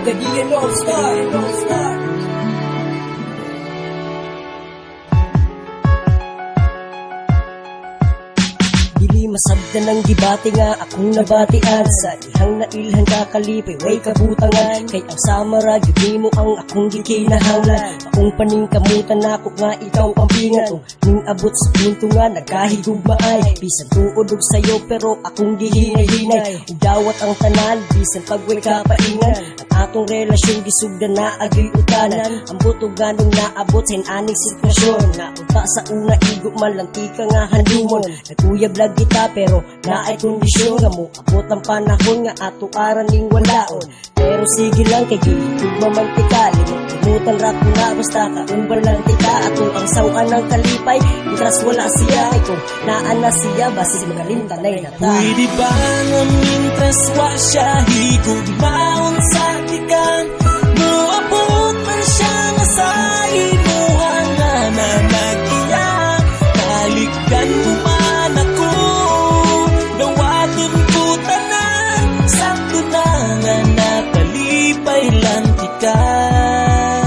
Gadian All-Star. Dili masabda ng gibati nga akong nabatian. Sa dihang nailhan kakalipay way kabutangan. Kay ang samara yun mo ang akong gikinahanglan. Akong paningkamutan ako nga ikaw ang pingat. Ning abot sa punto nga nagkahigugmaay. Bisan tuod og sayo pero akong gihinay-hinay. Dawat ang tanan bisan pagway kapaingan. Ang atong relasyon gisugdan na agoy utanan. Ang butog ganong naabot sa aning sitwasyon. Naunta sa una igok man lang tika nga handumon. Naguyab lag kita pero naay kondisyon nga mo abot ang panahon nga ato aran ning walaon. Pero sige lang kay gilid mamantika. Limutan ra ko na basta kaumbal lang tika. Atong ang sawan ng kalipay intras wala siya. Ay kung naan na siya basig magalintanay na ta. Pwede ba nga mintras wa siya higugmaon sa tikan? Moabot man siya nga sa imuhan na nanagiyak. Kalikdan mo man ako, dawaton ko tanan. Sakto na nga napalipay lang tikan.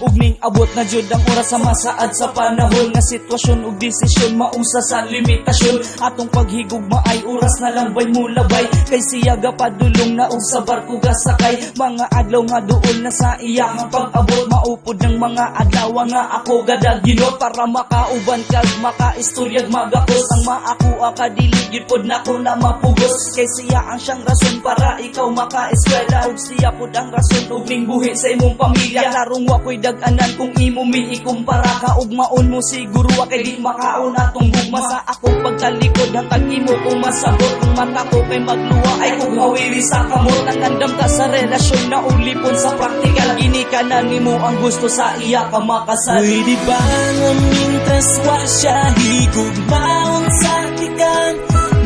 Ugning abot na jud ang oras sa masaad sa panahon nga sitwasyon ug desisyon maunsa sa limitasyon. Atong paghigugma ay oras na lang bay mulabay. Kay siya gapadulong na og sa barko gasakay. Mga adlaw nga duol na sa iya nga pag-abot. Maupod ng mga adlaw nga ako gadaginot para makauban kag makaistoryag magakos. Ang maakuha kadili gyud pod nako na mapugos. Kay siya ang siyang rason para ikaw maka-eskwela ug siya pod ang rason ug ning buhi sa imong pamilya. Larong wa koy dag-anan kung imo mi ikumpara ka ug maon mo siguro wa kay di makaon atong gugma sa akong pagtalikod hangtod imo kung masabot kung mata ko kay magluwa ay kung hawiri sa kamot. Nangandam ka sa relasyon na ulipon sa praktikal ginikanan nimo ang gusto sa iya ka makasal. Pwede ba nga mintras wa siya higugmaon sa tikan?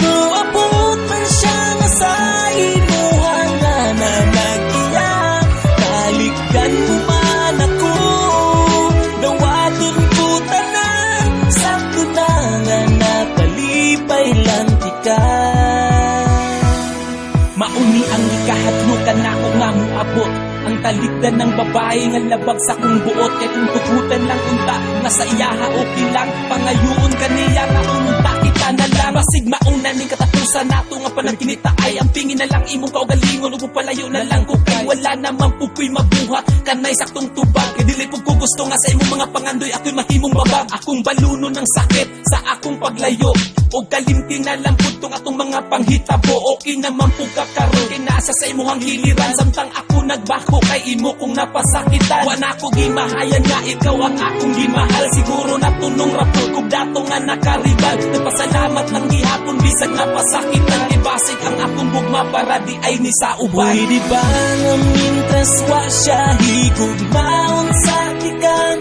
Moabot man siya nga sa imuhan na nanagiyak. Kalikdan mo man ako, dawaton ko tanan. Sakto na nga napalipay lang tikan. Mauni ang ikahadlukan na ako nga moabot. Ang talikdan ng babae nga labag sa kong buot. Kaya kung tugutan lang unta, nasa iyaha okay lang. Pangayoon ka niya nga unta kita na lang. Basig mauna ning katapusan nato nga panagkinita ay ang pingin na lang imong kaugalingon. Ug palayo na lang ko kay wala namang pukoy mabuhat. Kanay saktong tubag, kay dili po ko gusto nga sa imong mga pangandoy. Ako'y mahimong babag, akong baluno ng sakit sa akong paglayo. O kalimti na lang po itong atong mga panghitabo. Okay naman po kakaroon, kay nasa sa imong hiliran. Samtang ako nagbako kay imo kung napasakitan. Wala ko gimahayan nga ikaw ang akong gimahal. Siguro natunong rapor kung dato nga nakaribal. Nagpasalamat lang gihapon bisag napasakitan. Ibasig ang akong bugma para di ay ni sa uban. Pwede ba nga mintras wa siya higugmaon sa tikan?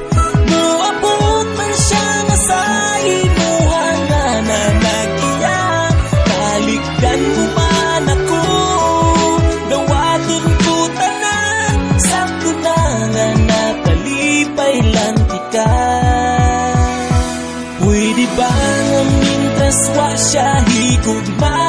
Moabot man siya nga sa imuhan na nanagiyak. Kalikdan mo man ako, dawaton ko tanan. Sakto na nga napalipay lang tikan. Pwede ba nga mintras wa siya higugmaon